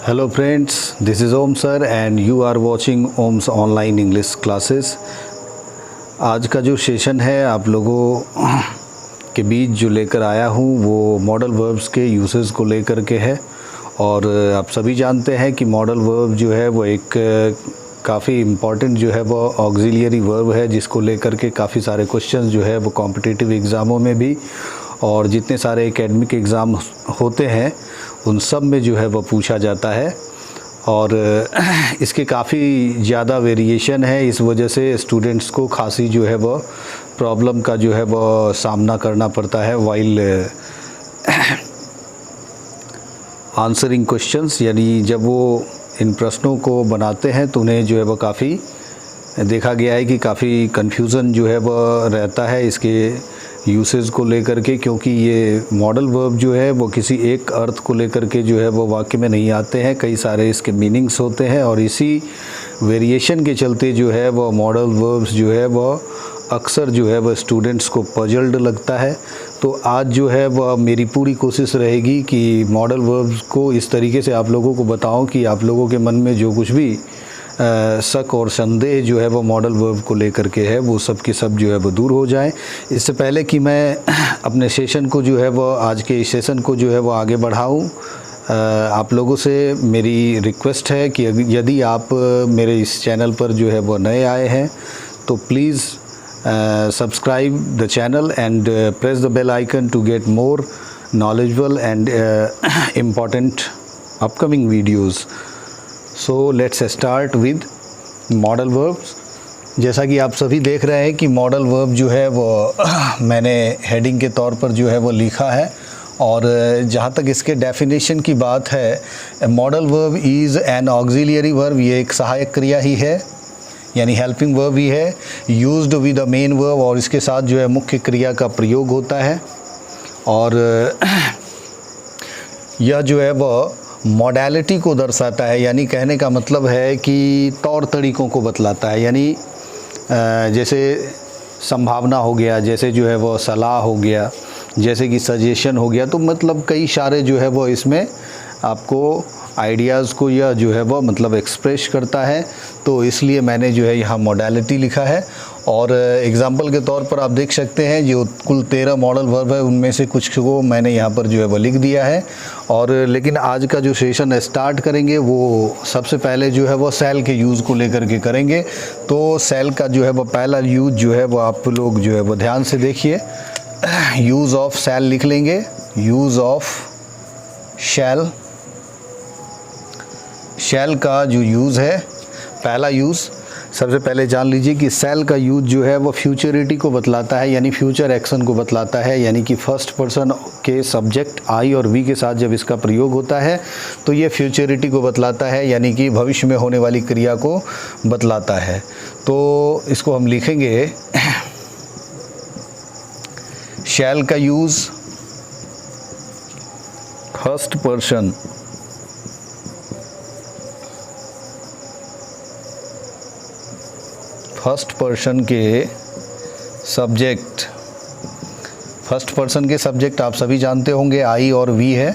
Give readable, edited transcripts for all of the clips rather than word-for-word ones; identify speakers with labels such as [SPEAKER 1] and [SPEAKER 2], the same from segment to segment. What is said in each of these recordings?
[SPEAKER 1] Hello friends, this is Om sir and you are watching Om's online English classes। आज का जो session है आप लोगों के बीच जो लेकर आया हूँ वो मॉडल वर्ब्स के यूसेस को लेकर के है। और आप सभी जानते हैं कि मॉडल वर्ब जो है वो एक काफ़ी इम्पॉर्टेंट जो है वो ऑक्सिलियरी वर्ब है, जिसको लेकर के काफ़ी सारे क्वेश्चंस जो है वो कॉम्पिटिटिव एग्ज़ामों में भी और जितने सारे एकेडमिक एग्ज़ाम होते हैं उन सब में जो है वो पूछा जाता है। और इसके काफ़ी ज़्यादा वेरिएशन है, इस वजह से स्टूडेंट्स को खासी जो है वो प्रॉब्लम का जो है वो सामना करना पड़ता है वाइल आंसरिंग क्वेश्चंस। यानी जब वो इन प्रश्नों को बनाते हैं तो उन्हें जो है वो काफ़ी देखा गया है कि काफ़ी कन्फ्यूज़न जो है वो रहता है इसके यूसेज को लेकर के, क्योंकि ये मॉडल वर्ब जो है वो किसी एक अर्थ को लेकर के जो है वो वाक्य में नहीं आते हैं, कई सारे इसके मीनिंग्स होते हैं और इसी वेरिएशन के चलते जो है वो मॉडल वर्ब्स जो है वो अक्सर जो है वो स्टूडेंट्स को पजल्ड लगता है। तो आज जो है वह मेरी पूरी कोशिश रहेगी कि मॉडल वर्ब्स को इस तरीके से आप लोगों को बताऊं कि आप लोगों के मन में जो कुछ भी शक और संदेह जो है वो मॉडल वर्ब को लेकर के है वो सब के सब जो है वो दूर हो जाए। इससे पहले कि मैं अपने सेशन को जो है वो आज के इस सेशन को जो है वो आगे बढ़ाऊं, आप लोगों से मेरी रिक्वेस्ट है कि यदि आप मेरे इस चैनल पर जो है वो नए आए हैं तो please subscribe the channel and press the bell icon to get more knowledgeable and important upcoming videos। So let's start with modal verbs. जैसा कि आप सभी देख रहे हैं कि मॉडल वर्ब जो है वो मैंने हेडिंग के तौर पर जो है वो लिखा है। और जहाँ तक इसके डेफिनेशन की बात है, modal verb is an auxiliary verb, ये एक सहायक क्रिया ही है यानी हेल्पिंग वर्ब ही है, used with the main verb, और इसके साथ जो है मुख्य क्रिया का प्रयोग होता है। और यह जो है वो मॉडलिटी को दर्शाता है, यानी कहने का मतलब है कि तौर तरीक़ों को बतलाता है। यानी जैसे संभावना हो गया, जैसे जो है वो सलाह हो गया, जैसे कि सजेशन हो गया, तो मतलब कई सारे जो है वो इसमें आपको आइडियाज़ को यह जो है वो मतलब एक्सप्रेस करता है। तो इसलिए मैंने जो है यहाँ मॉडलिटी लिखा है। और एग्ज़ाम्पल के तौर पर आप देख सकते हैं जो कुल 13 मॉडल वर्ब है उनमें से कुछ को मैंने यहाँ पर जो है वो लिख दिया है। और लेकिन आज का जो सेशन स्टार्ट करेंगे वो सबसे पहले जो है वो सेल के यूज़ को लेकर के करेंगे। तो सेल का जो है वो पहला यूज़ जो है वो आप लोग जो है वो ध्यान से देखिए, यूज़ ऑफ सेल लिख लेंगे। यूज़ ऑफ शैल, शैल का जो यूज़ है, पहला यूज़ सबसे पहले जान लीजिए कि सेल का यूज़ जो है वो फ्यूचरिटी को बतलाता है, यानी फ्यूचर एक्शन को बतलाता है। यानी कि फर्स्ट पर्सन के सब्जेक्ट आई और वी के साथ जब इसका प्रयोग होता है तो ये फ्यूचरिटी को बतलाता है, यानी कि भविष्य में होने वाली क्रिया को बतलाता है। तो इसको हम लिखेंगे शैल का use first person first person के सब्जेक्ट, फर्स्ट पर्सन के सब्जेक्ट आप सभी जानते होंगे आई और वी है।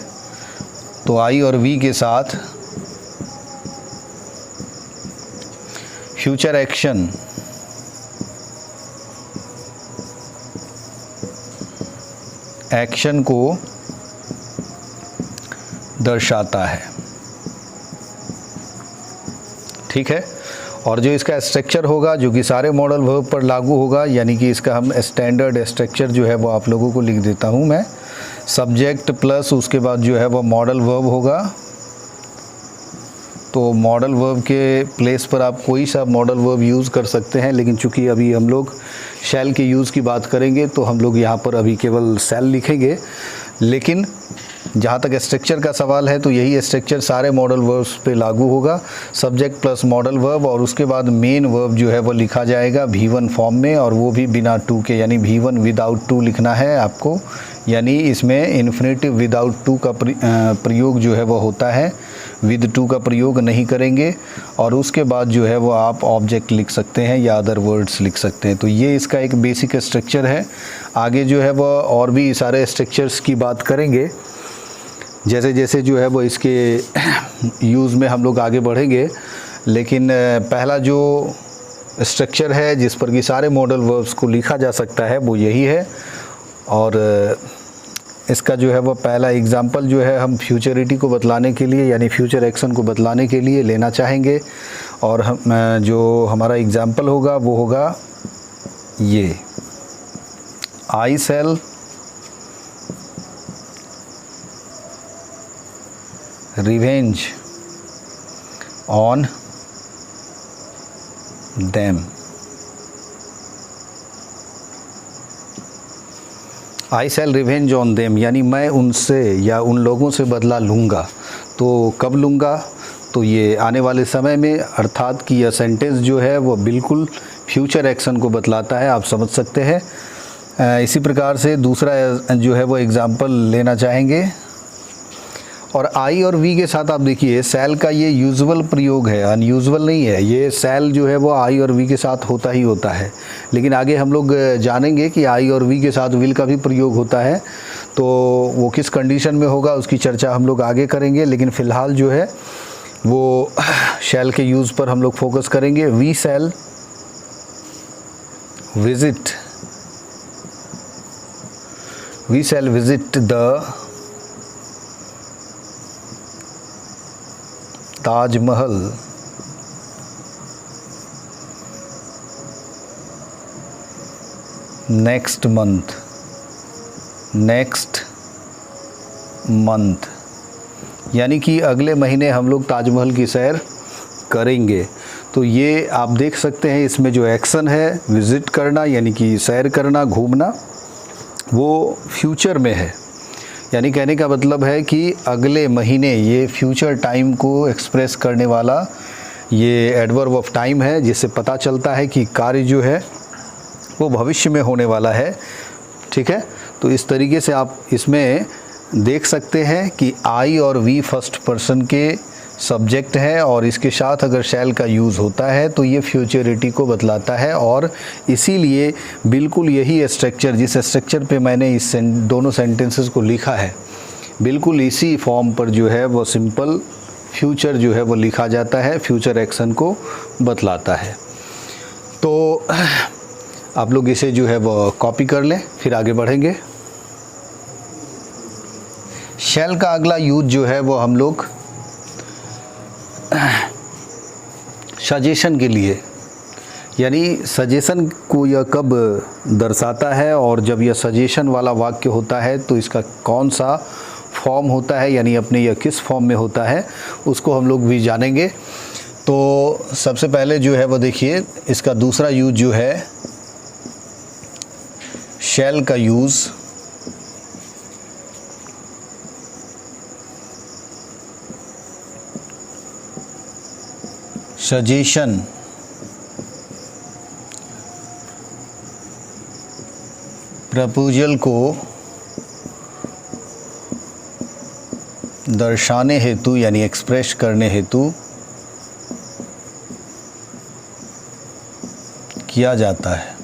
[SPEAKER 1] तो आई और वी के साथ फ्यूचर एक्शन, एक्शन को दर्शाता है, ठीक है। और जो इसका स्ट्रक्चर होगा जो कि सारे मॉडल वर्ब पर लागू होगा, यानी कि इसका हम स्टैंडर्ड स्ट्रक्चर जो है वो आप लोगों को लिख देता हूँ मैं। सब्जेक्ट प्लस उसके बाद जो है वो मॉडल वर्ब होगा। तो मॉडल वर्ब के प्लेस पर आप कोई सा मॉडल वर्ब यूज़ कर सकते हैं, लेकिन चूंकि अभी हम लोग शैल के यूज़ की बात करेंगे तो हम लोग यहाँ पर अभी केवल सेल लिखेंगे। लेकिन जहाँ तक स्ट्रक्चर का सवाल है तो यही स्ट्रक्चर सारे मॉडल वर्ब्स पे लागू होगा। सब्जेक्ट प्लस मॉडल वर्ब और उसके बाद मेन वर्ब जो है वो लिखा जाएगा V1 फॉर्म में, और वो भी बिना टू के, यानी V1 विदाउट टू लिखना है आपको। यानी इसमें इन्फिनेटिव विदाउट टू का प्रयोग जो है वो होता है, विद टू का प्रयोग नहीं करेंगे। और उसके बाद जो है वो आप ऑब्जेक्ट लिख सकते हैं या अदर वर्ड्स लिख सकते हैं। तो ये इसका एक बेसिक स्ट्रक्चर है। आगे जो है वो और भी सारे स्ट्रक्चर्स की बात करेंगे। जैसे जैसे जो है वो इसके यूज़ में हम लोग आगे बढ़ेंगे, लेकिन पहला जो स्ट्रक्चर है जिस पर कि सारे मॉडल वर्ब्स को लिखा जा सकता है वो यही है। और इसका जो है वो पहला एग्ज़ाम्पल जो है हम फ्यूचरिटी को बतलाने के लिए यानी फ्यूचर एक्शन को बतलाने के लिए लेना चाहेंगे। और हम जो हमारा एग्ज़ाम्पल होगा वो होगा ये, I shall revenge on them. I shall revenge on them यानी मैं उनसे या उन लोगों से बदला लूँगा। तो कब लूँगा? तो ये आने वाले समय में, अर्थात कि यह सेंटेंस जो है वो बिल्कुल फ्यूचर एक्शन को बतलाता है, आप समझ सकते हैं। इसी प्रकार से दूसरा जो है वो एग्ज़ाम्पल लेना चाहेंगे। और आई और वी के साथ आप देखिए शैल का ये यूजुअल प्रयोग है, अनयूजुअल नहीं है। ये शैल जो है वो आई और वी के साथ होता ही होता है, लेकिन आगे हम लोग जानेंगे कि आई और वी के साथ विल का भी प्रयोग होता है। तो वो किस कंडीशन में होगा उसकी चर्चा हम लोग आगे करेंगे, लेकिन फ़िलहाल जो है वो शैल के यूज़ पर हम लोग फोकस करेंगे। We shall visit the Taj Mahal next month यानी कि अगले महीने हम लोग ताजमहल की सैर करेंगे। तो ये आप देख सकते हैं इसमें जो एक्शन है विज़िट करना यानी कि सैर करना, घूमना, वो फ्यूचर में है। यानी कहने का मतलब है कि अगले महीने, ये फ्यूचर टाइम को एक्सप्रेस करने वाला ये एडवर्ब ऑफ टाइम है, जिससे पता चलता है कि कार्य जो है वो भविष्य में होने वाला है। ठीक है, तो इस तरीके से आप इसमें देख सकते हैं कि आई और वी फर्स्ट पर्सन के सब्जेक्ट है और इसके साथ अगर शैल का यूज़ होता है तो ये फ्यूचरिटी को बतलाता है। और इसीलिए बिल्कुल यही स्ट्रक्चर, जिस स्ट्रक्चर पे मैंने इस दोनों सेंटेंसेस को लिखा है, बिल्कुल इसी फॉर्म पर जो है वो सिंपल फ्यूचर जो है वो लिखा जाता है, फ्यूचर एक्शन को बतलाता है। तो आप लोग इसे जो है वो कॉपी कर लें, फिर आगे बढ़ेंगे। शैल का अगला यूज जो है वो हम लोग सजेशन के लिए, यानी सजेशन को यह कब दर्शाता है और जब यह सजेशन वाला वाक्य होता है तो इसका कौन सा फॉर्म होता है, यानी अपने यह किस फॉर्म में होता है, उसको हम लोग भी जानेंगे। तो सबसे पहले जो है वो देखिए इसका दूसरा यूज जो है शैल का यूज़ सजेशन प्रपोजल को दर्शाने हेतु यानी एक्सप्रेस करने हेतु किया जाता है।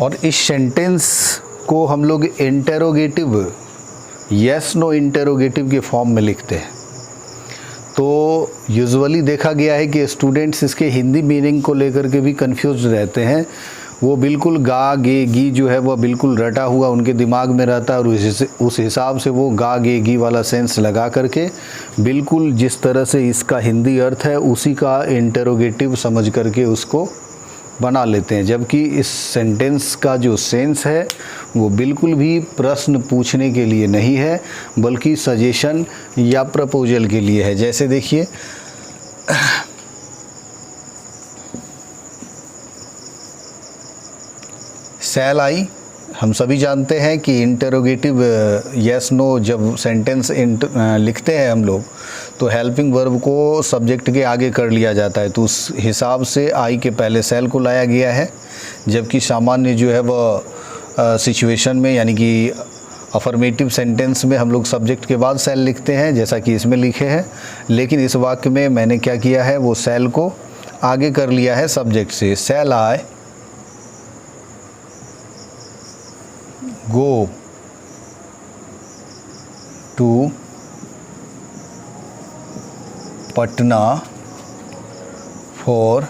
[SPEAKER 1] और इस सेंटेंस को हम लोग इंटेरोगेटिव, यस नो इंटेरोगेटिव के फॉर्म में लिखते हैं। तो यूजुअली देखा गया है कि स्टूडेंट्स इसके हिंदी मीनिंग को लेकर के भी कंफ्यूज रहते हैं। वो बिल्कुल गा गे गी जो है वह बिल्कुल रटा हुआ उनके दिमाग में रहता है और उस हिसाब से वो गा गे गी वाला सेंस लगा करके बिल्कुल जिस तरह से इसका हिंदी अर्थ है उसी का इंटेरोगेटिव समझ करके उसको बना लेते हैं, जबकि इस सेंटेंस का जो सेंस है वो बिल्कुल भी प्रश्न पूछने के लिए नहीं है बल्कि सजेशन या प्रपोजल के लिए है। जैसे देखिए शैल आई, हम सभी जानते हैं कि इंटेरोगेटिव यस नो जब सेंटेंस लिखते हैं हम लोग तो हेल्पिंग वर्ब को सब्जेक्ट के आगे कर लिया जाता है, तो उस हिसाब से आई के पहले शैल को लाया गया है। जबकि सामान्य जो है वह सिचुएशन में यानी कि अफर्मेटिव सेंटेंस में हम लोग सब्जेक्ट के बाद शैल लिखते हैं जैसा कि इसमें लिखे हैं, लेकिन इस वाक्य में मैंने क्या किया है वो शैल को आगे कर लिया है सब्जेक्ट से। शैल आई go to Patna for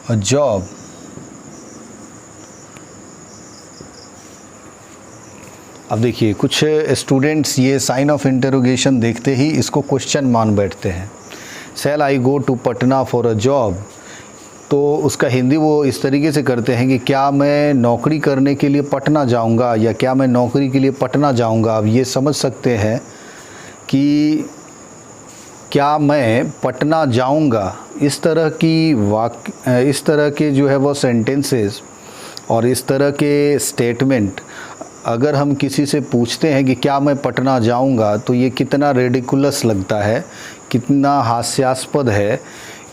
[SPEAKER 1] a job. अब देखिए कुछ स्टूडेंट्स ये साइन ऑफ इंटरोगेशन देखते ही इसको क्वेश्चन मान बैठते हैं। Shall I go to Patna for a job, तो उसका हिंदी वो इस तरीके से करते हैं कि क्या मैं नौकरी करने के लिए पटना जाऊंगा या क्या मैं नौकरी के लिए पटना जाऊंगा। अब ये समझ सकते हैं कि क्या मैं पटना जाऊंगा, इस तरह के जो है वो सेंटेंसेस और इस तरह के स्टेटमेंट अगर हम किसी से पूछते हैं कि क्या मैं पटना जाऊंगा, तो ये कितना रेडिकुलस लगता है, कितना हास्यास्पद है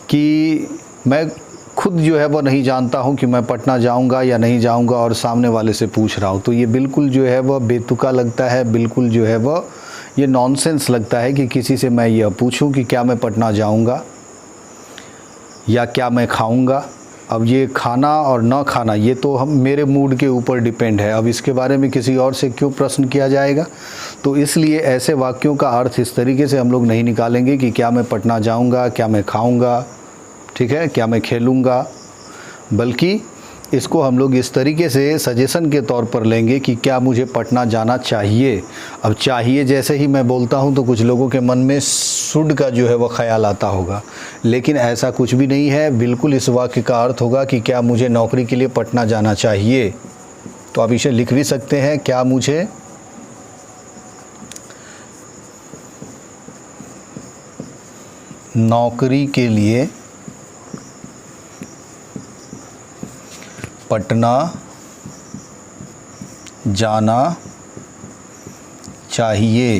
[SPEAKER 1] कि मैं खुद जो है वो नहीं जानता हूँ कि मैं पटना जाऊँगा या नहीं जाऊँगा और सामने वाले से पूछ रहा हूँ। तो ये बिल्कुल जो है वह बेतुका लगता है, बिल्कुल जो है वह ये नॉनसेंस लगता है कि किसी से मैं यह पूछूं कि क्या मैं पटना जाऊँगा या क्या मैं खाऊँगा। अब ये खाना और ना खाना ये तो हम मेरे मूड के ऊपर डिपेंड है, अब इसके बारे में किसी और से क्यों प्रश्न किया जाएगा। तो इसलिए ऐसे वाक्यों का अर्थ इस तरीके से हम लोग नहीं निकालेंगे कि क्या मैं पटना जाऊँगा, क्या मैं खाऊँगा, ठीक है, क्या मैं खेलूँगा, बल्कि इसको हम लोग इस तरीके से सजेशन के तौर पर लेंगे कि क्या मुझे पटना जाना चाहिए। अब चाहिए जैसे ही मैं बोलता हूँ तो कुछ लोगों के मन में शुड का जो है वो ख्याल आता होगा, लेकिन ऐसा कुछ भी नहीं है। बिल्कुल इस वाक्य का अर्थ होगा कि क्या मुझे नौकरी के लिए पटना जाना चाहिए। तो आप इसे लिख भी सकते हैं, क्या मुझे नौकरी के लिए पटना जाना चाहिए।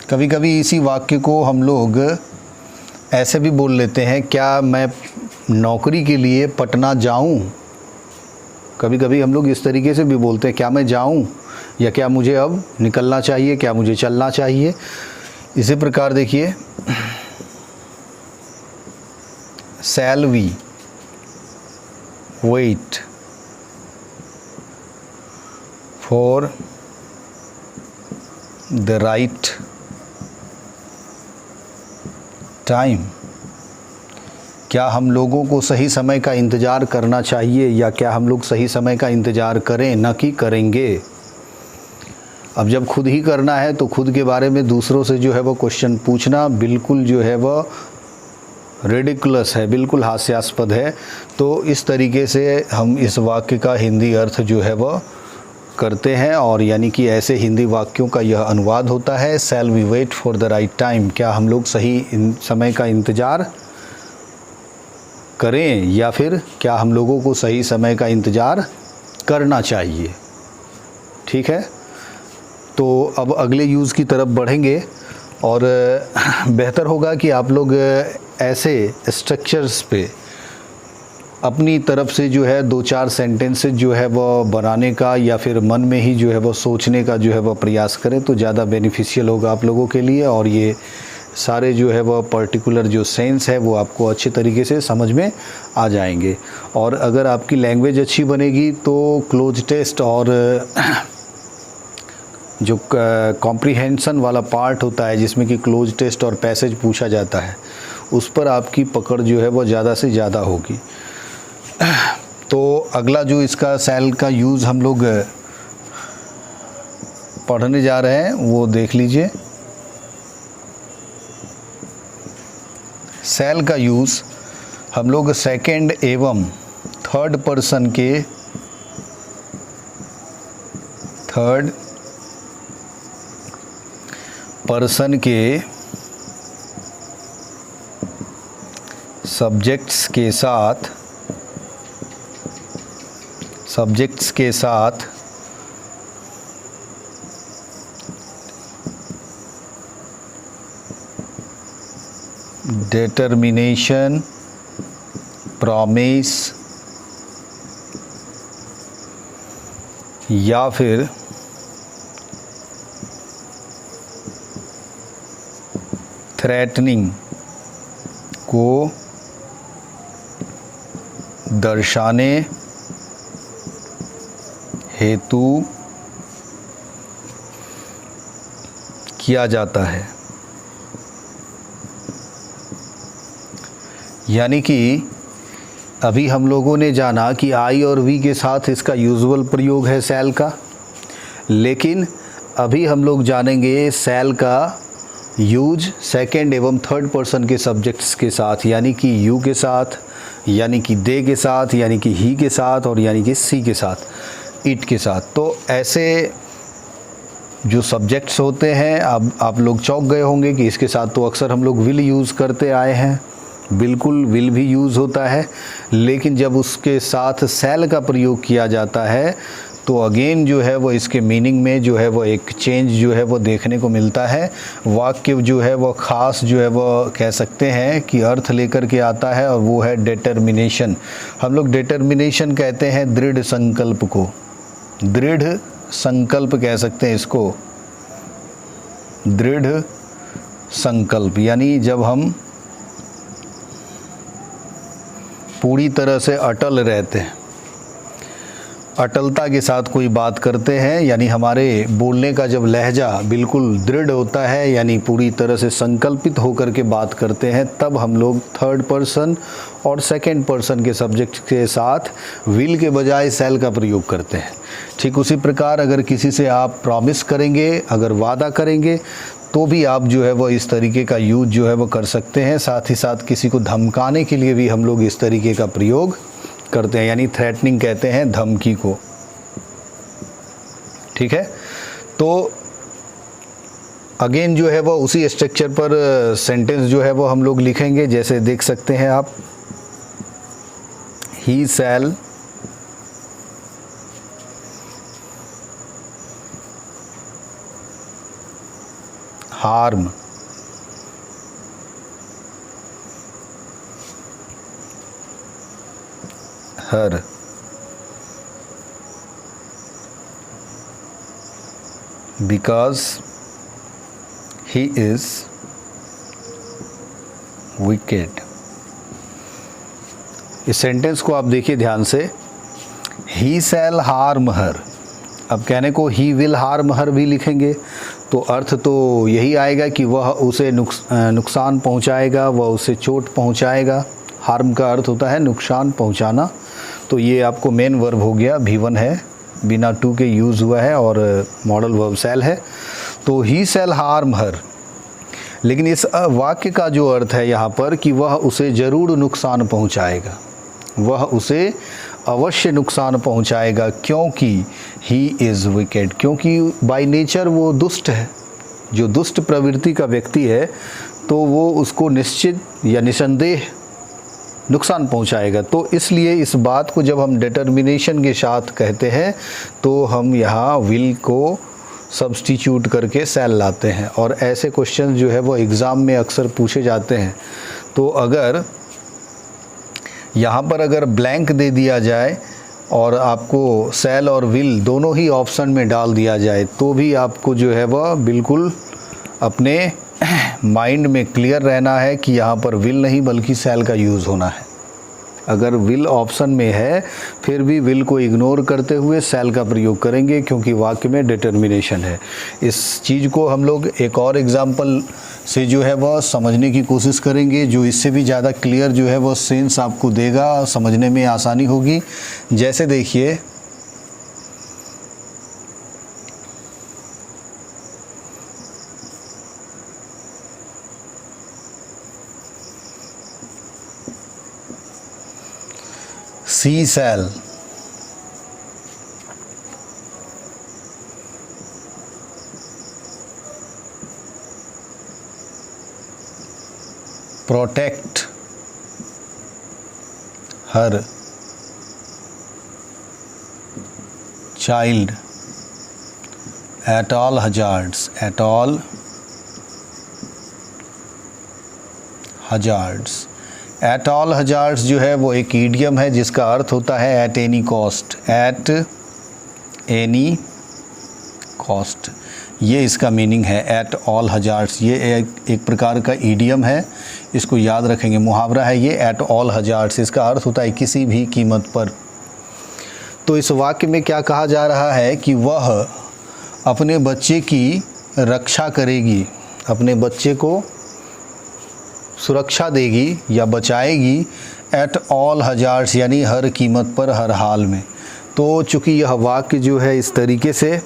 [SPEAKER 1] कभी कभी इसी वाक्य को हम लोग ऐसे भी बोल लेते हैं, क्या मैं नौकरी के लिए पटना जाऊं। कभी कभी हम लोग इस तरीके से भी बोलते हैं, क्या मैं जाऊं या क्या मुझे अब निकलना चाहिए, क्या मुझे चलना चाहिए। इसी प्रकार देखिए, shall we wait for the right time, क्या हम लोगों को सही समय का इंतज़ार करना चाहिए या क्या हम लोग सही समय का इंतज़ार करें, न कि करेंगे। अब जब खुद ही करना है तो खुद के बारे में दूसरों से जो है वो क्वेश्चन पूछना बिल्कुल जो है वह रेडिकुलस है, बिल्कुल हास्यास्पद है। तो इस तरीके से हम इस वाक्य का हिंदी अर्थ जो है वह करते हैं, और यानी कि ऐसे हिंदी वाक्यों का यह अनुवाद होता है, shall we wait for the right time, क्या हम लोग सही समय का इंतज़ार करें या फिर क्या हम लोगों को सही समय का इंतज़ार करना चाहिए। ठीक है, तो अब अगले यूज़ की तरफ बढ़ेंगे और बेहतर होगा कि आप लोग ऐसे स्ट्रक्चर्स पे अपनी तरफ से जो है 2-4 सेंटेंसेस जो है वो बनाने का या फिर मन में ही जो है वो सोचने का जो है वो प्रयास करें, तो ज़्यादा बेनिफिशियल होगा आप लोगों के लिए, और ये सारे जो है वो पर्टिकुलर जो सेंस है वो आपको अच्छे तरीके से समझ में आ जाएंगे। और अगर आपकी लैंग्वेज अच्छी बनेगी तो क्लोज टेस्ट और जो कॉम्प्रिहेंशन वाला पार्ट होता है जिसमें कि क्लोज टेस्ट और पैसेज पूछा जाता है, उस पर आपकी पकड़ जो है वो ज़्यादा से ज़्यादा होगी। तो अगला जो इसका शैल का यूज़ हम लोग पढ़ने जा रहे हैं वो देख लीजिए। शैल का यूज़ हम लोग सेकंड एवं थर्ड पर्सन के सब्जेक्ट्स के साथ डिटर्मिनेशन, प्रॉमिस या फिर थ्रेटनिंग को दर्शाने हेतु किया जाता है। यानी कि अभी हम लोगों ने जाना कि आई और वी के साथ इसका यूजुअल प्रयोग है शैल का, लेकिन अभी हम लोग जानेंगे शैल का यूज सेकंड एवं थर्ड पर्सन के सब्जेक्ट्स के साथ, यानी कि यू के साथ, यानी कि दे के साथ, यानी कि ही के साथ और यानी कि सी के साथ, इट के साथ। तो ऐसे जो सब्जेक्ट्स होते हैं, अब आप लोग चौंक गए होंगे कि इसके साथ तो अक्सर हम लोग विल यूज़ करते आए हैं। बिल्कुल विल भी यूज़ होता है, लेकिन जब उसके साथ शैल का प्रयोग किया जाता है तो अगेन जो है वो इसके मीनिंग में जो है वो एक चेंज जो है वो देखने को मिलता है। वाक्य जो है वो ख़ास जो है वो कह सकते हैं कि अर्थ लेकर के आता है, और वो है डिटर्मिनेशन। हम लोग डिटर्मिनेशन कहते हैं दृढ़ संकल्प को, दृढ़ संकल्प कह सकते हैं इसको, दृढ़ संकल्प। यानी जब हम पूरी तरह से अटल रहते हैं, अटलता के साथ कोई बात करते हैं, यानी हमारे बोलने का जब लहजा बिल्कुल दृढ़ होता है, यानी पूरी तरह से संकल्पित होकर के बात करते हैं, तब हम लोग थर्ड पर्सन और सेकंड पर्सन के सब्जेक्ट के साथ विल के बजाय शैल का प्रयोग करते हैं। ठीक उसी प्रकार अगर किसी से आप प्रॉमिस करेंगे, अगर वादा करेंगे, तो भी आप जो है वो इस तरीके का यूज जो है वो कर सकते हैं। साथ ही साथ किसी को धमकाने के लिए भी हम लोग इस तरीके का प्रयोग करते हैं, यानी थ्रेटनिंग कहते हैं धमकी को। ठीक है, तो अगेन जो है वो उसी स्ट्रक्चर पर सेंटेंस जो है वो हम लोग लिखेंगे। जैसे देख सकते हैं आप, he shall harm her, because he is wicked. इस सेंटेंस को आप देखिए ध्यान से, ही शैल हार्म हर। अब कहने को ही विल हार्म हर भी लिखेंगे तो अर्थ तो यही आएगा कि वह उसे नुकसान पहुंचाएगा, वह उसे चोट पहुंचाएगा। हार्म का अर्थ होता है नुकसान पहुंचाना। तो ये आपको मेन वर्ब हो गया, V1 है, बिना टू के यूज़ हुआ है और मॉडल वर्ब शैल है। तो ही शैल हार्म हर, लेकिन इस वाक्य का जो अर्थ है यहाँ पर कि वह उसे ज़रूर नुकसान पहुँचाएगा, वह उसे अवश्य नुकसान पहुँचाएगा, क्योंकि ही इज़ विकेड, क्योंकि बाय नेचर वो दुष्ट है। जो दुष्ट प्रवृत्ति का व्यक्ति है तो वो उसको निश्चित या निसंदेह नुकसान पहुंचाएगा। तो इसलिए इस बात को जब हम डिटर्मिनेशन के साथ कहते हैं तो हम यहाँ विल को सब्स्टिट्यूट करके शैल लाते हैं। और ऐसे क्वेश्चन जो है वो एग्ज़ाम में अक्सर पूछे जाते हैं। तो अगर यहाँ पर अगर ब्लैंक दे दिया जाए और आपको शैल और विल दोनों ही ऑप्शन में डाल दिया जाए, तो भी आपको जो है वह बिल्कुल अपने माइंड में क्लियर रहना है कि यहाँ पर विल नहीं बल्कि शैल का यूज़ होना है। अगर विल ऑप्शन में है फिर भी विल को इग्नोर करते हुए शैल का प्रयोग करेंगे, क्योंकि वाक्य में डिटर्मिनेशन है। इस चीज़ को हम लोग एक और एग्जाम्पल से जो है वह समझने की कोशिश करेंगे, जो इससे भी ज़्यादा क्लियर जो है वह सेंस आपको देगा, समझने में आसानी होगी। जैसे देखिए, she shall protect her child at all hazards, at all hazards. At all hazards जो है वो एक ईडियम है जिसका अर्थ होता है at any cost, at any cost, ये इसका मीनिंग है एट ऑल हजार्ड्स। ये एक प्रकार का ईडियम है, इसको याद रखेंगे, मुहावरा है ये, एट ऑल हजार्ड्स। इसका अर्थ होता है किसी भी कीमत पर। तो इस वाक्य में क्या कहा जा रहा है कि वह अपने बच्चे की रक्षा करेगी, अपने बच्चे को सुरक्षा देगी या बचाएगी एट ऑल हजार्स, यानी हर कीमत पर, हर हाल में। तो चूँकि यह वाक्य जो है इस तरीके से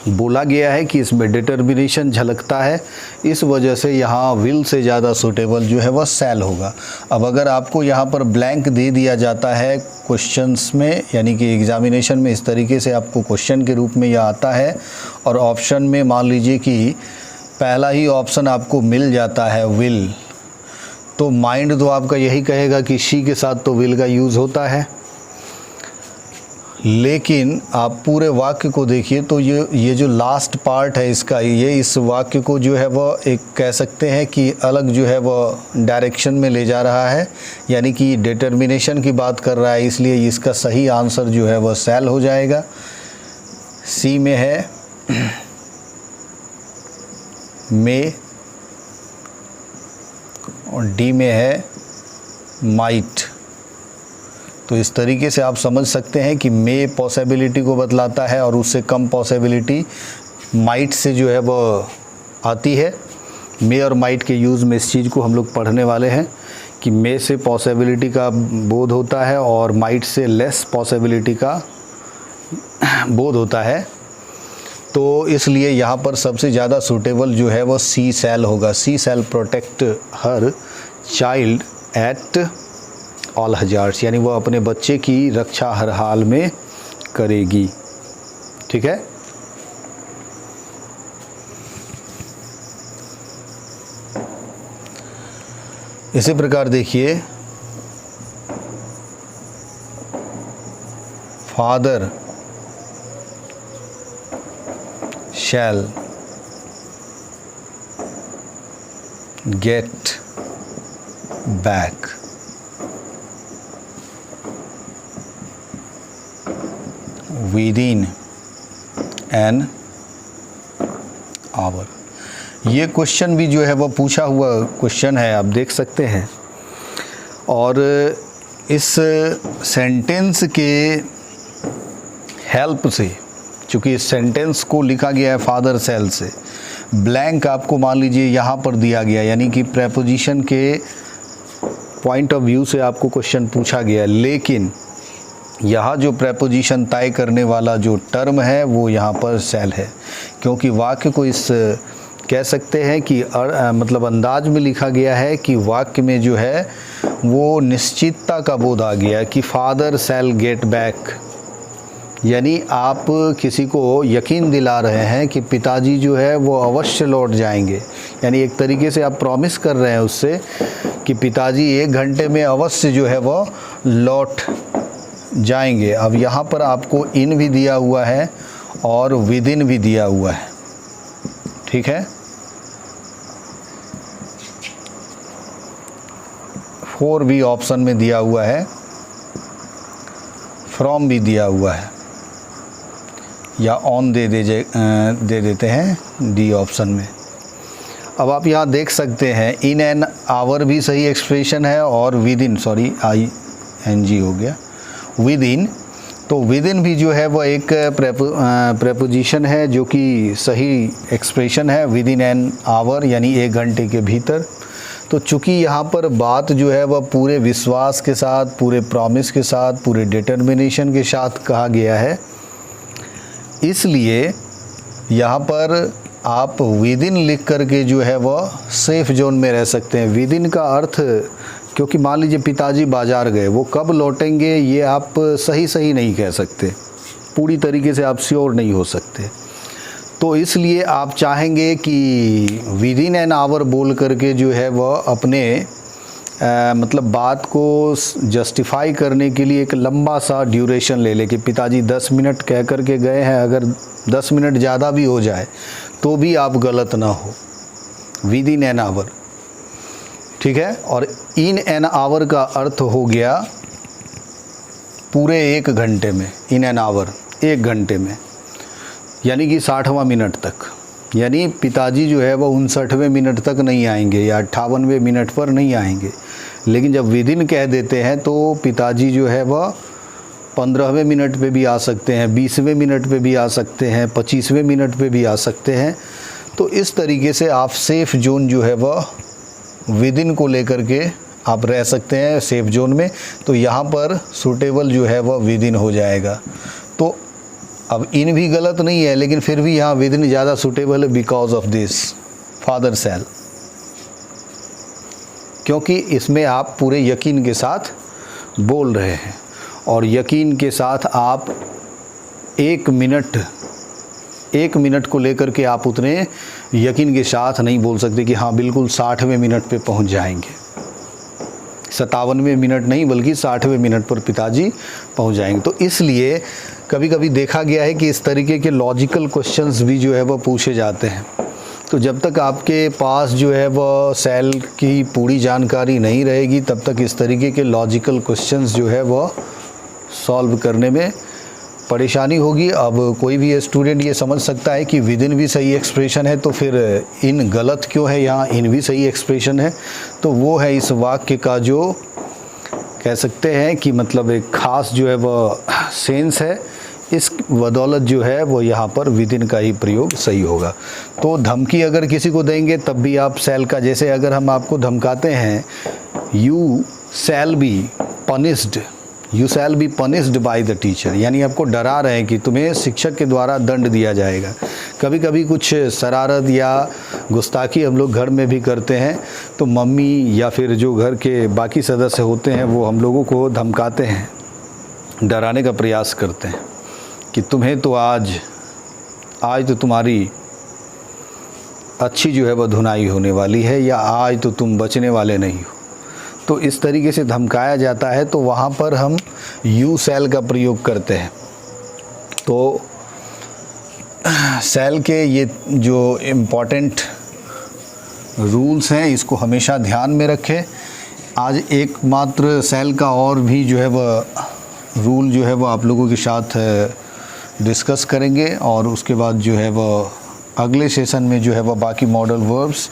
[SPEAKER 1] बोला गया है कि इसमें डिटर्मिनेशन झलकता है, इस वजह से यहाँ विल से ज़्यादा सूटेबल जो है वह शैल होगा। अब अगर आपको यहाँ पर ब्लैंक दे दिया जाता है क्वेश्चंस में, यानी कि एग्जामिनेशन में इस तरीके से आपको क्वेश्चन के रूप में यह आता है और ऑप्शन में मान लीजिए कि पहला ही ऑप्शन आपको मिल जाता है विल, तो माइंड तो आपका यही कहेगा कि शी के साथ तो विल का यूज़ होता है। लेकिन आप पूरे वाक्य को देखिए तो ये जो लास्ट पार्ट है इसका, ये इस वाक्य को जो है वह एक कह सकते हैं कि अलग जो है वह डायरेक्शन में ले जा रहा है, यानी कि डिटर्मिनेशन की बात कर रहा है, इसलिए इसका सही आंसर जो है वह शैल हो जाएगा। सी में है मे और डी में है माइट। तो इस तरीके से आप समझ सकते हैं कि मे पॉसिबिलिटी को बतलाता है और उससे कम पॉसिबिलिटी माइट से जो है वो आती है। मे और माइट के यूज़ में इस चीज़ को हम लोग पढ़ने वाले हैं कि मे से पॉसिबिलिटी का बोध होता है और माइट से लेस पॉसिबिलिटी का बोध होता है। तो इसलिए यहाँ पर सबसे ज़्यादा सूटेबल जो है वो सी शैल होगा। She shall protect her child at all hazards, यानी वो अपने बच्चे की रक्षा हर हाल में करेगी। ठीक है। इसी प्रकार देखिए, father shell get back within an hour। ये क्वेश्चन भी जो है वो पूछा हुआ क्वेश्चन है, आप देख सकते हैं। और इस सेंटेंस के हेल्प से, चूँकि इस सेंटेंस को लिखा गया है फादर सेल से, ब्लैंक आपको मान लीजिए यहाँ पर दिया गया, यानी कि प्रेपोजिशन के पॉइंट ऑफ व्यू से आपको क्वेश्चन पूछा गया, लेकिन यहाँ जो प्रेपोजिशन तय करने वाला जो टर्म है वो यहाँ पर शैल है, क्योंकि वाक्य को इस कह सकते हैं कि मतलब अंदाज में लिखा गया है कि वाक्य में जो है वो निश्चितता का बोध आ गया कि फादर शैल गेट बैक, यानी आप किसी को यकीन दिला रहे हैं कि पिताजी जो है वो अवश्य लौट जाएंगे, यानी एक तरीके से आप प्रॉमिस कर रहे हैं उससे कि पिताजी 1 घंटे में अवश्य जो है वो लौट जाएंगे। अब यहाँ पर आपको इन भी दिया हुआ है और विद इन भी दिया हुआ है। ठीक है। 4 भी ऑप्शन में दिया हुआ है, फ्रॉम भी दिया हुआ है, या ऑन दे देते हैं डी ऑप्शन में। अब आप यहाँ देख सकते हैं इन एन आवर भी सही एक्सप्रेशन है और विद इन, सॉरी ING हो गया, विद इन। तो विद इन भी जो है वो एक प्रेपोजिशन है जो कि सही एक्सप्रेशन है, विद इन एन आवर, यानी 1 घंटे के भीतर। तो चूँकि यहाँ पर बात जो है वह पूरे विश्वास के साथ, पूरे प्रॉमिस के साथ, पूरे डिटर्मिनेशन के साथ कहा गया है, इसलिए यहाँ पर आप विद इन लिख करके जो है वह सेफ जोन में रह सकते हैं। विद इन का अर्थ, क्योंकि मान लीजिए पिताजी बाज़ार गए, वो कब लौटेंगे ये आप सही नहीं कह सकते, पूरी तरीके से आप श्योर नहीं हो सकते। तो इसलिए आप चाहेंगे कि विद इन एन आवर बोल करके जो है वह अपने मतलब बात को जस्टिफाई करने के लिए एक लंबा सा ड्यूरेशन ले ले कि पिताजी 10 मिनट कह करके गए हैं, अगर 10 मिनट ज़्यादा भी हो जाए तो भी आप गलत ना हो, विद इन एन आवर। ठीक है। और इन एन आवर का अर्थ हो गया पूरे 1 घंटे में, इन एन आवर 1 घंटे में, यानी कि 60वां मिनट तक, यानी पिताजी जो है वह 59वें मिनट तक नहीं आएंगे या 58वें मिनट पर नहीं आएंगे। लेकिन जब विद इन कह देते हैं तो पिताजी जो है वह 15वें मिनट पे भी आ सकते हैं, 20वें मिनट पे भी आ सकते हैं, 25वें मिनट पे भी आ सकते हैं। तो इस तरीके से आप सेफ़ जोन जो है वह विदिन को लेकर के आप रह सकते हैं सेफ़ जोन में। तो यहाँ पर सूटेबल जो है वह विदिन हो जाएगा। तो अब इन भी गलत नहीं है, लेकिन फिर भी यहाँ विदिन ज़्यादा सूटेबल है because of this father sale, क्योंकि इसमें आप पूरे यकीन के साथ बोल रहे हैं और यकीन के साथ आप एक मिनट को लेकर के आप उतने यकीन के साथ नहीं बोल सकते कि हाँ बिल्कुल 60वें मिनट पे पहुंच जाएंगे। 57वें मिनट नहीं बल्कि 60वें मिनट पर पिताजी पहुंच जाएंगे। तो इसलिए कभी कभी देखा गया है कि इस तरीके के लॉजिकल क्वेश्चंस भी जो है वह पूछे जाते हैं। तो जब तक आपके पास जो है वह सेल की पूरी जानकारी नहीं रहेगी तब तक इस तरीके के लॉजिकल क्वेश्चंस जो है वह सॉल्व करने में परेशानी होगी। अब कोई भी स्टूडेंट ये समझ सकता है कि विदिन भी सही एक्सप्रेशन है तो फिर इन गलत क्यों है, यहाँ इन भी सही एक्सप्रेशन है। तो वो है इस वाक्य का जो कह सकते हैं कि मतलब एक ख़ास जो है वह सेंस है। इस बदौलत जो है वो यहाँ पर विदिन का ही प्रयोग सही होगा। तो धमकी अगर किसी को देंगे तब भी आप सेल का, जैसे अगर हम आपको धमकाते हैं you shall be punished by the teacher, यानी आपको डरा रहे हैं कि तुम्हें शिक्षक के द्वारा दंड दिया जाएगा। कभी कभी कुछ शरारत या गुस्ताखी हम लोग घर में भी करते हैं तो मम्मी या फिर जो घर के बाकी सदस्य होते हैं वो हम लोगों को धमकाते हैं, डराने का प्रयास करते हैं कि तुम्हें तो आज तो तुम्हारी अच्छी जो है वह धुनाई होने वाली है या आज तो तुम बचने वाले नहीं हो। तो इस तरीके से धमकाया जाता है तो वहाँ पर हम यू शैल का प्रयोग करते हैं। तो शैल के ये जो इम्पॉर्टेंट रूल्स हैं इसको हमेशा ध्यान में रखें। आज एकमात्र शैल का और भी जो है वह रूल जो है वह आप लोगों के साथ डिस्कस करेंगे और उसके बाद जो है वह अगले सेशन में जो है वह बाकी मॉडल वर्ब्स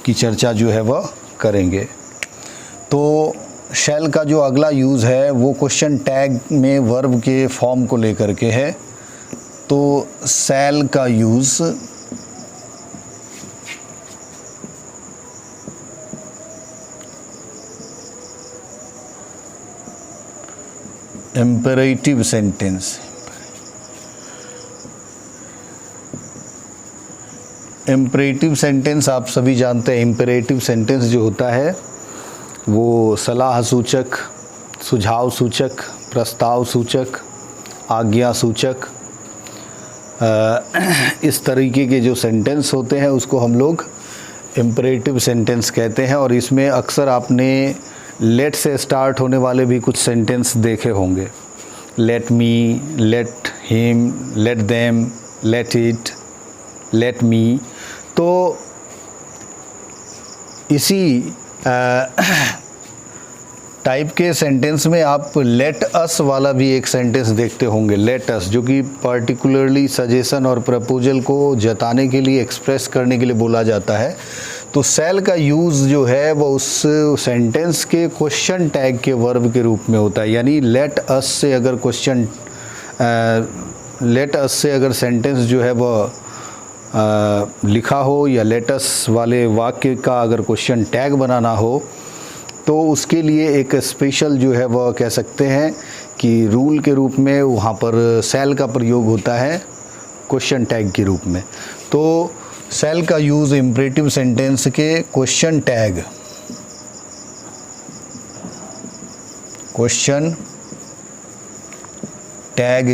[SPEAKER 1] की चर्चा जो है वह करेंगे। तो शैल का जो अगला यूज़ है वो क्वेश्चन टैग में वर्ब के फॉर्म को लेकर के है। तो शैल का use imperative sentence, imperative sentence आप सभी जानते हैं। इम्पेरेटिव सेंटेंस जो होता है वो सलाह सूचक, सुझाव सूचक, प्रस्ताव सूचक, आज्ञा सूचक, इस तरीके के जो सेंटेंस होते हैं उसको हम लोग इम्पेरेटिव सेंटेंस कहते हैं। और इसमें अक्सर आपने लेट से स्टार्ट होने वाले भी कुछ सेंटेंस देखे होंगे। Let me, let him, let them, let it, let me. तो इसी टाइप के सेंटेंस में आप लेट अस वाला भी एक सेंटेंस देखते होंगे, लेट अस, जो कि पर्टिकुलरली सजेशन और प्रपोजल को जताने के लिए, एक्सप्रेस करने के लिए बोला जाता है। तो शैल का यूज़ जो है वो उस सेंटेंस के क्वेश्चन टैग के वर्ब के रूप में होता है। यानी लेट अस से अगर सेंटेंस जो है वह लिखा हो या लेटस वाले वाक्य का अगर क्वेश्चन टैग बनाना हो तो उसके लिए एक स्पेशल जो है वह कह सकते हैं कि रूल के रूप में वहाँ पर शैल का प्रयोग होता है क्वेश्चन टैग के रूप में। तो शैल का यूज़ इम्पेरेटिव सेंटेंस के क्वेश्चन टैग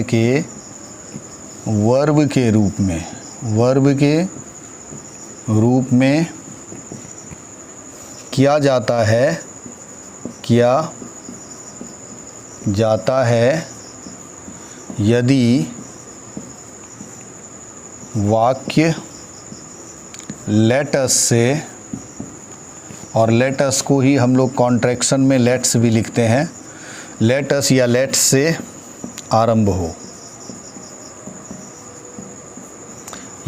[SPEAKER 1] के वर्ब के रूप में किया जाता है यदि वाक्य लेट अस से, और लेट अस को ही हम लोग कॉन्ट्रैक्शन में लेट्स भी लिखते हैं, लेट अस या लेट्स से आरंभ हो।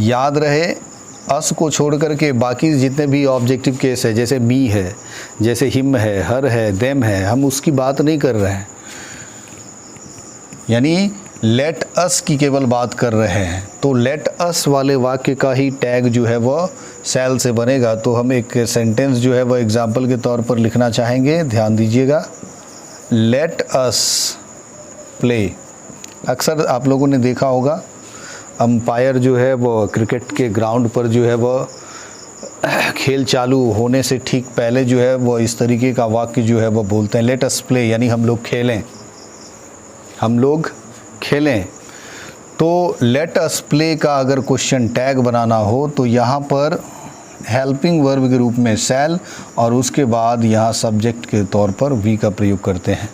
[SPEAKER 1] याद रहे अस को छोड़ करके बाकी जितने भी ऑब्जेक्टिव केस है, जैसे मी है, जैसे हिम है, हर है, देम है, हम उसकी बात नहीं कर रहे हैं। यानी लेट अस की केवल बात कर रहे हैं, तो लेट अस वाले वाक्य का ही टैग जो है वह शैल से बनेगा। तो हम एक सेंटेंस जो है वह एग्जाम्पल के तौर पर लिखना चाहेंगे, ध्यान दीजिएगा। Let us play. अक्सर आप लोगों ने देखा होगा अंपायर जो है वो क्रिकेट के ग्राउंड पर जो है वह खेल चालू होने से ठीक पहले जो है वो इस तरीके का वाक्य जो है वो बोलते हैं, लेट अस प्ले, यानी हम लोग खेलें, हम लोग खेलें। तो लेट अस प्ले का अगर क्वेश्चन टैग बनाना हो तो यहाँ पर हेल्पिंग वर्ब के रूप में शैल और उसके बाद यहाँ सब्जेक्ट के तौर पर वी का प्रयोग करते हैं।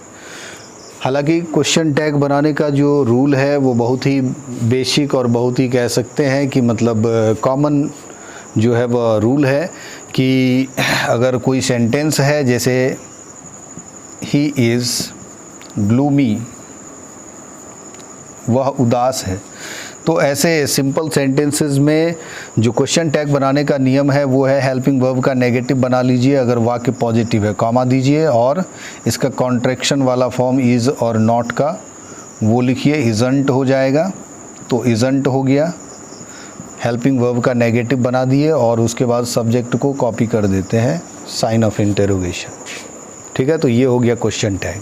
[SPEAKER 1] हालांकि क्वेश्चन टैग बनाने का जो रूल है वो बहुत ही बेसिक और बहुत ही कह सकते हैं कि मतलब कॉमन जो है वह रूल है कि अगर कोई सेंटेंस है जैसे ही इज़ ग्लूमी, वह उदास है, तो ऐसे सिंपल सेंटेंसेस में जो क्वेश्चन टैग बनाने का नियम है वो है हेल्पिंग वर्ब का नेगेटिव बना लीजिए, अगर वाक्य पॉजिटिव है कॉमा दीजिए और इसका कॉन्ट्रैक्शन वाला फॉर्म इज़ और नॉट का वो लिखिए, इज़ंट हो जाएगा। तो इज़ंट हो गया, हेल्पिंग वर्ब का नेगेटिव बना दिए और उसके बाद सब्जेक्ट को कॉपी कर देते हैं, साइन ऑफ इंटरोगेशन। ठीक है, तो ये हो गया question tag.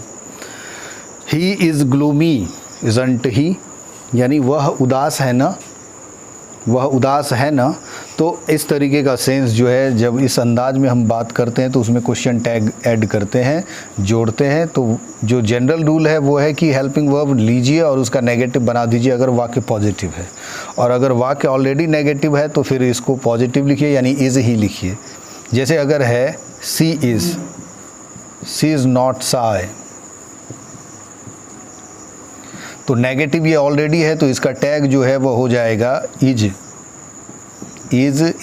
[SPEAKER 1] He is gloomy, isn't he, यानी वह उदास है ना, वह उदास है ना। तो इस तरीके का सेंस जो है जब इस अंदाज में हम बात करते हैं तो उसमें क्वेश्चन टैग ऐड करते हैं, जोड़ते हैं। तो जो जनरल रूल है वो है कि हेल्पिंग वर्ब लीजिए और उसका नेगेटिव बना दीजिए अगर वाक्य पॉजिटिव है, और अगर वाक्य ऑलरेडी नेगेटिव है तो फिर इसको पॉजिटिव लिखिए, यानी इज़ ही लिखिए। जैसे अगर है सी इज़ नॉट शाय, तो नेगेटिव ये ऑलरेडी है तो इसका टैग जो है वो हो जाएगा इज।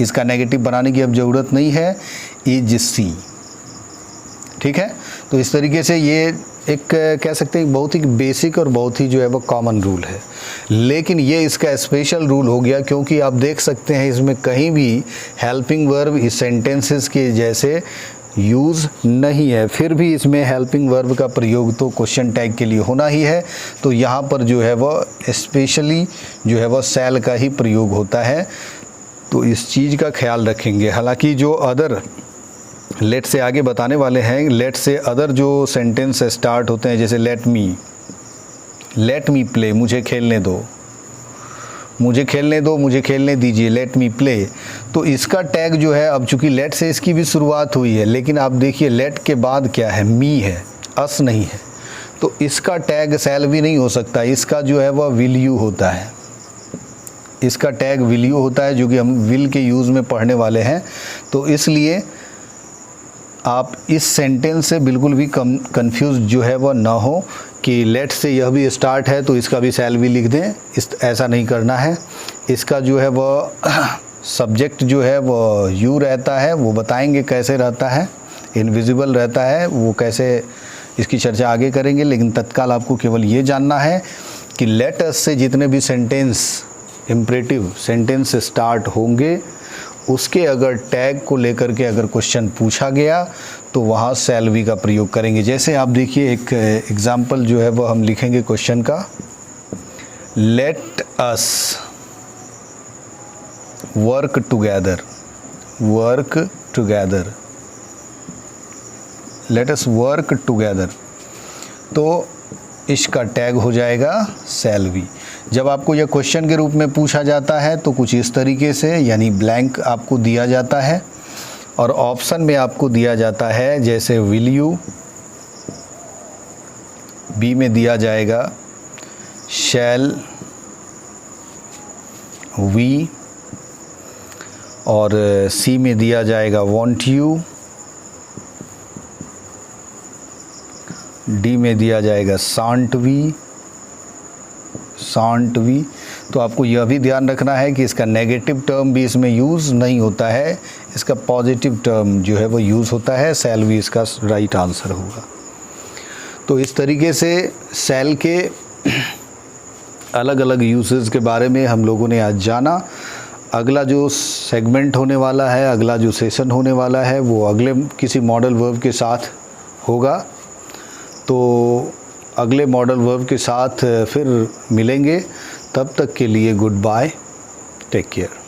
[SPEAKER 1] इसका नेगेटिव बनाने की अब ज़रूरत नहीं है, इज सी। ठीक है, तो इस तरीके से ये एक कह सकते हैं बहुत ही बेसिक और बहुत ही जो है वो कॉमन रूल है। लेकिन ये इसका स्पेशल रूल हो गया क्योंकि आप देख सकते हैं इसमें कहीं भी हेल्पिंग वर्ब इस सेंटेंसेस के जैसे यूज़ नहीं है, फिर भी इसमें हेल्पिंग वर्ब का प्रयोग तो क्वेश्चन टैग के लिए होना ही है। तो यहाँ पर जो है वह स्पेशली जो है वह शैल का ही प्रयोग होता है, तो इस चीज़ का ख्याल रखेंगे। हालांकि जो अदर लेट से आगे बताने वाले हैं, लेट से अदर जो सेंटेंस स्टार्ट होते हैं जैसे लेट मी प्ले, मुझे खेलने दो, मुझे खेलने दो, मुझे खेलने दीजिए, लेट मी प्ले। तो इसका टैग जो है, अब चूंकि लेट से इसकी भी शुरुआत हुई है, लेकिन आप देखिए लेट के बाद क्या है, मी है, अस नहीं है, तो इसका टैग शैल भी नहीं हो सकता, इसका जो है वह विल यू होता है, इसका टैग विल यू होता है, जो कि हम विल के यूज़ में पढ़ने वाले हैं। तो इसलिए आप इस सेंटेंस से बिल्कुल भी कंफ्यूज जो है वह ना हो कि लेट से यह भी स्टार्ट है तो इसका भी शैल भी लिख दें, ऐसा नहीं करना है। इसका जो है वह सब्जेक्ट जो है वह यू रहता है, वो बताएंगे कैसे रहता है, इनविजिबल रहता है, वो कैसे, इसकी चर्चा आगे करेंगे। लेकिन तत्काल आपको केवल ये जानना है कि लेट अस से जितने भी सेंटेंस इम्परेटिव सेंटेंस स्टार्ट होंगे उसके अगर टैग को लेकर के अगर क्वेश्चन पूछा गया तो वहाँ शैल बी का प्रयोग करेंगे। जैसे आप देखिए एक एग्जाम्पल जो है वो हम लिखेंगे क्वेश्चन का, let us work together, work together, let us work together, तो इसका टैग हो जाएगा शैल बी। जब आपको यह क्वेश्चन के रूप में पूछा जाता है तो कुछ इस तरीके से, यानी ब्लैंक आपको दिया जाता है और ऑप्शन में आपको दिया जाता है जैसे विल यू, बी में दिया जाएगा शैल वी, और सी में दिया जाएगा वॉन्ट यू, डी में दिया जाएगा शांट वी, शांट वी। तो आपको यह भी ध्यान रखना है कि इसका नेगेटिव टर्म भी इसमें यूज़ नहीं होता है, इसका पॉजिटिव टर्म जो है वो यूज़ होता है, शैल भी इसका राइट आंसर होगा। तो इस तरीके से शैल के अलग अलग यूसेस के बारे में हम लोगों ने आज जाना। अगला जो सेगमेंट होने वाला है, अगला जो सेशन होने वाला है वो अगले किसी मॉडल वर्ब के साथ होगा। तो अगले मॉडल वर्ब के साथ फिर मिलेंगे। तब तक के लिए गुड बाय, टेक केयर।